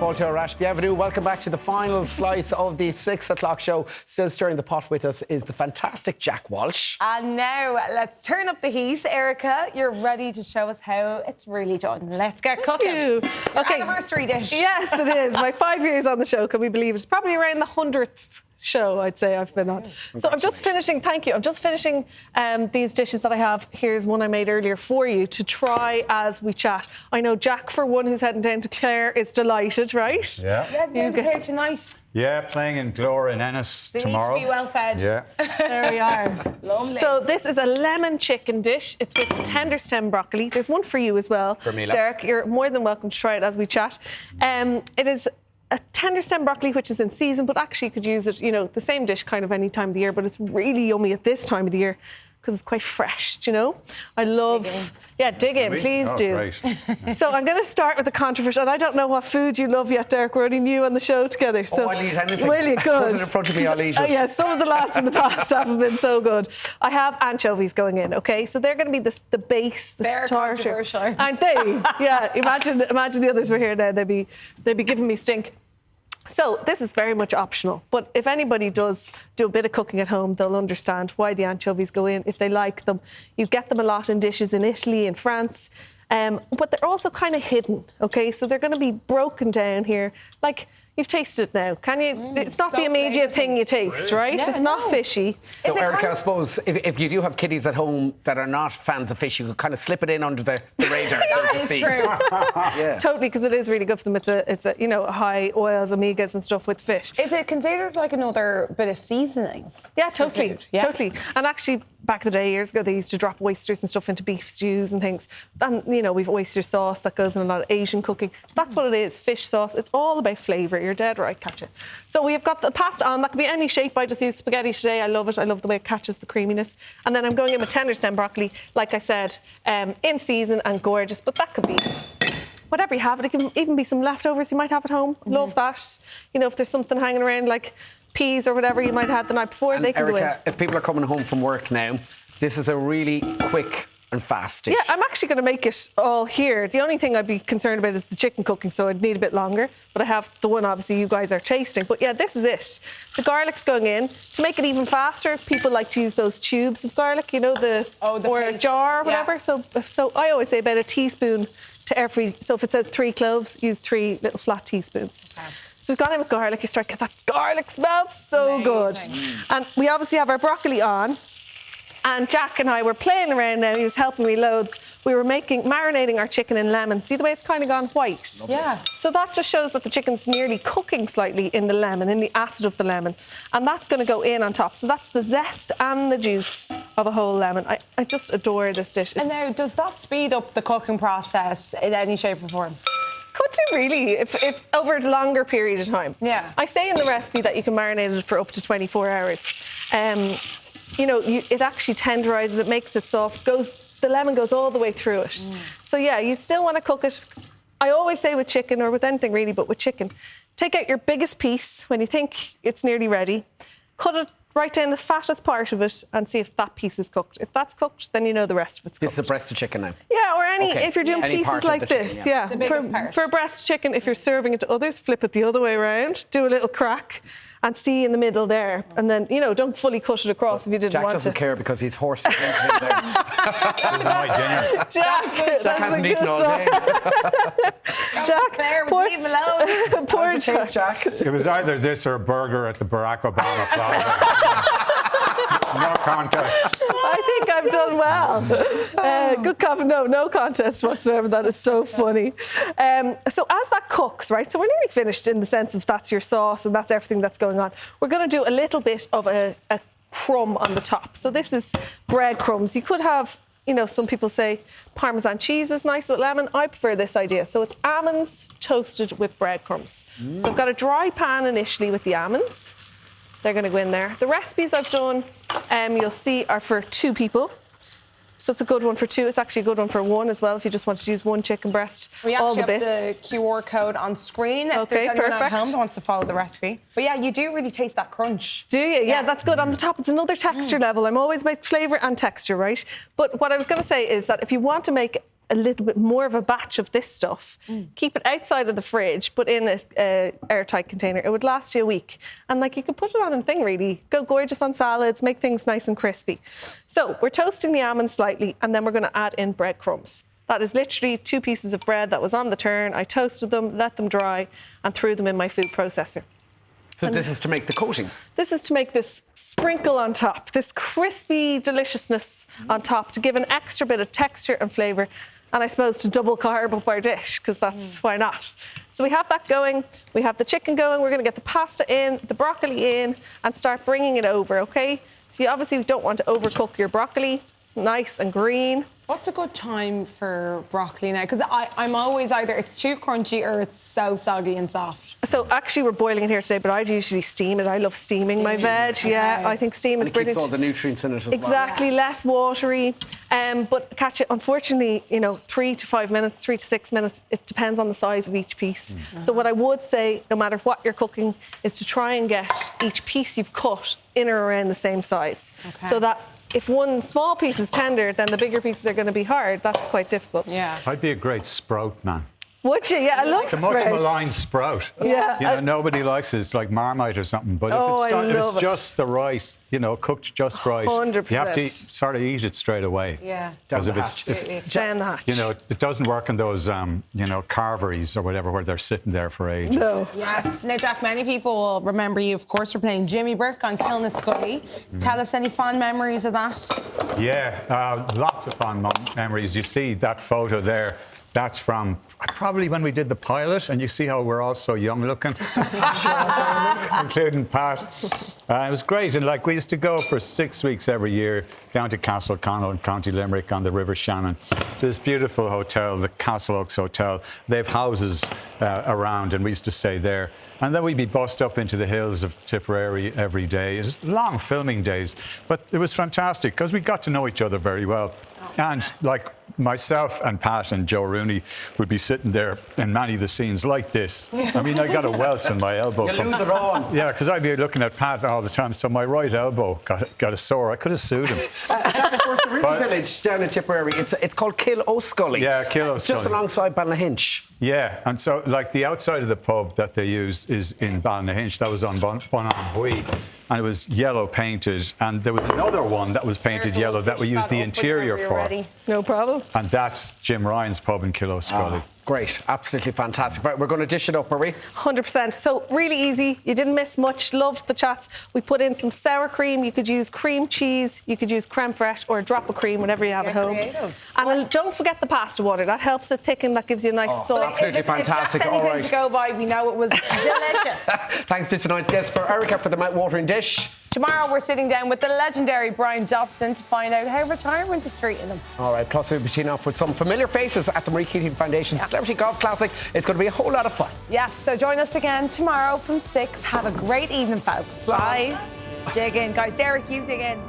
Fáilte Arash. Bienvenue. Welcome back to the final slice of the 6 o'clock show. Still stirring the pot with us is the fantastic Jack Walsh. And now let's turn up the heat. Erica, you're ready to show us how it's really done. Let's get cooking. Your anniversary dish. Yes, it is. My 5 years on the show, can we believe it? It's probably around the 100th show I'd say I've been on. So I'm just finishing, thank you, I'm just finishing these dishes that I have. Here's one I made earlier for you to try as we chat. I know Jack, for one, who's heading down to Clare, is delighted, right? Yeah, you're here tonight. Yeah, playing in Glora in Ennis tomorrow. You need to be well fed. Yeah. There we are. Lovely. So this is a lemon chicken dish. It's with tender stem broccoli. There's one for you as well. For me, Derek, you're more than welcome to try it as we chat. It is a tender stem broccoli, which is in season, but actually you could use it, you know, the same dish kind of any time of the year, but it's really yummy at this time of the year because it's quite fresh, do you know? I love... dig in, please do. Great. So I'm going to start with the controversial, and I don't know what food you love yet, Derek. We're only new on the show together. So I'll eat anything. Really good. Put it in front of me, I'll eat it. Yeah, some of the lads in the past haven't been so good. I have anchovies going in, okay? So they're going to be the base, the They're starter. controversial. Aren't they? Yeah, imagine the others were here now. They'd be giving me stink. So this is very much optional, but if anybody does do a bit of cooking at home, they'll understand why the anchovies go in if they like them. You get them a lot in dishes in Italy and France, but they're also kind of hidden, okay? So they're going to be broken down here. Like, you've tasted it now, can you? It's not the immediate thing you taste, right? Yeah, it's not fishy. So, Erica, I suppose if you do have kiddies at home that are not fans of fish, you could kind of slip it in under the radar, so to That is speak. true. Yeah. Totally, because it is really good for them. It's a you know, high oils, omegas and stuff with fish. Is it considered like another bit of seasoning? Yeah, totally. food, yeah. Totally. And actually, back in the day, years ago, they used to drop oysters and stuff into beef stews and things. And, you know, we've oyster sauce that goes in a lot of Asian cooking. That's what it is, fish sauce. It's all about flavour. You're dead right, Katja. So we've got the pasta on. That could be any shape. I just use spaghetti today. I love it. I love the way it catches the creaminess. And then I'm going in with tender stem broccoli, like I said, in season and gorgeous. But that could be... whatever you have. It can even be some leftovers you might have at home. Love that. You know, if there's something hanging around like peas or whatever you might have had the night before, And they can go in. Erica, if people are coming home from work now, this is a really quick and fast dish. Yeah, I'm actually going to make it all here. The only thing I'd be concerned about is the chicken cooking, so I'd need a bit longer. But I have the one, obviously, you guys are tasting. But yeah, this is it. The garlic's going in. To make it even faster, people like to use those tubes of garlic, you know, or a paste. jar or Yeah. whatever. So I always say about a teaspoon to every... So if it says 3 cloves, use 3 little flat teaspoons. Okay. So we've gone in with garlic. You start to get that garlic smell. So good. And we obviously have our broccoli on. And Jack and I were playing around now. He was helping me loads. We were marinating our chicken in lemon. See the way it's kind of gone white? Yeah. So that just shows that the chicken's nearly cooking slightly in the lemon, in the acid of the lemon. And that's going to go in on top. So that's the zest and the juice of a whole lemon. I just adore this dish. And now, does that speed up the cooking process in any shape or form? Could do, really, if over a longer period of time. Yeah. I say in the recipe that you can marinate it for up to 24 hours. You know, it actually tenderises, it makes it soft, the lemon goes all the way through it. So yeah, you still want to cook it. I always say with chicken, or with anything really, but with chicken, take out your biggest piece when you think it's nearly ready, cut it right down the fattest part of it and see if that piece is cooked. If that's cooked, then you know the rest of it's cooked. This is a breast of chicken now. Yeah, or Okay. if you're doing Any part pieces of like the chicken, this, yeah. The biggest part. For a breast chicken, if you're serving it to others, flip it the other way around, do a little crack, and see in the middle there, and then, you know, don't fully cut it across if you didn't Jack want doesn't to. care because he's horse into him there. This is my dinner. Jack Jack hasn't eaten all day. Jack, Claire, poor, leave him alone. poor How's it taste, Jack. Jack? It was either this or a burger at the Barack Obama Plaza. No contest. I think I've done well. Good comment. No contest whatsoever. That is so funny. So as that cooks, right, so we're nearly finished in the sense of that's your sauce and that's everything that's going on. We're going to do a little bit of a crumb on the top. So this is breadcrumbs. You could have, you know, some people say Parmesan cheese is nice with lemon. I prefer this idea. So it's almonds toasted with breadcrumbs. So I've got a dry pan initially with the almonds. They're going to go in there. The recipes I've done, you'll see, are for 2 people. So it's a good one for 2. It's actually a good one for 1 as well, if you just want to use 1 chicken breast. We all actually the have bits. the QR code on screen if Okay, there's anyone at perfect. home that wants to follow the recipe. But yeah, you do really taste that crunch. Do you? Yeah, that's good. On the top, it's another texture level. I'm always about flavour and texture, right? But what I was going to say is that if you want to make a little bit more of a batch of this stuff, keep it outside of the fridge, but in a airtight container, it would last you a week. And like you could put it on a thing really, go gorgeous on salads, make things nice and crispy. So we're toasting the almonds slightly, and then we're going to add in breadcrumbs. That is literally 2 pieces of bread that was on the turn. I toasted them, let them dry, and threw them in my food processor. So this is to make the coating. This is to make this sprinkle on top, this crispy deliciousness on top to give an extra bit of texture and flavour. And I suppose to double carb up our dish, because that's why not. So we have that going, we have the chicken going, we're going to get the pasta in, the broccoli in, and start bringing it over, OK? So you obviously don't want to overcook your broccoli, nice and green. What's a good time for broccoli now? Because I'm always either it's too crunchy or it's so soggy and soft. So actually we're boiling it here today, but I'd usually steam it. I love steaming my veg. Yeah, I think steam is And it brilliant. keeps all the nutrients in it as well. Exactly, less watery. But catch it, unfortunately, 3 to 5 minutes, 3 to 6 minutes, it depends on the size of each piece. So what I would say, no matter what you're cooking, is to try and get each piece you've cut in or around the same size. Okay. So that if one small piece is tender, then the bigger pieces are going to be hard. That's quite difficult. Yeah. I'd be a great sprout man. Would you? Yeah, I love The much sprouts. maligned sprout. Yeah. Nobody likes it. It's like Marmite or something. But Oh, I if love it's it. just the right, cooked just right, 100%. you have to sort of eat it straight away. Yeah. Because Down if the it's, hatch. if, Down the hatch. it doesn't work in those, carveries or whatever where they're sitting there for ages. No. Yes. Now, Jack, many people will remember you, of course, for playing Jimmy Burke on Kilnascully. Tell us any fond memories of that. Yeah, lots of fond memories. You see that photo there. That's from probably when we did the pilot, and you see how we're all so young looking, including Pat. It was great, and we used to go for 6 weeks every year down to Castleconnell in County Limerick on the River Shannon. This beautiful hotel, the Castle Oaks Hotel. They have houses around, and we used to stay there. And then we'd be bussed up into the hills of Tipperary every day. It was long filming days, but it was fantastic because we got to know each other very well. And myself and Pat and Joe Rooney would be sitting there in many of the scenes like this. I mean, I got a welt in my elbow. You lose it on. Yeah, because I'd be looking at Pat all the time, so my right elbow got a sore. I could have sued him. Jack, of course, there is a village down in Tipperary. It's called Kiloscully. Yeah, Kiloscully. Just alongside Ballynahinch. Yeah, and so the outside of the pub that they use is in Ballynahinch. That was on Bunanhui, and it was yellow painted. And there was another one that was painted yellow that we used the interior for. No problem. And that's Jim Ryan's pub in Kiloscully. Great, absolutely fantastic. Right, we're going to dish it up, are we? 100%. So really easy. You didn't miss much. Loved the chats. We put in some sour cream. You could use cream cheese. You could use creme fraiche or a drop of cream, whatever you have at home. Creative. And don't forget the pasta water. That helps it thicken. That gives you a nice sauce. absolutely fantastic. If that's anything All right. to go by, we know it was delicious. Thanks to tonight's guest for Erica for the mouth-watering dish. Tomorrow we're sitting down with the legendary Brian Dobson to find out how retirement is treating him. All right, plus we'll be teeing off with some familiar faces at the Marie Keating Foundation Celebrity Golf Classic. It's going to be a whole lot of fun. Yes, so join us again tomorrow from 6. Have a great evening, folks. Bye. Dig in. Guys, Derek, you dig in.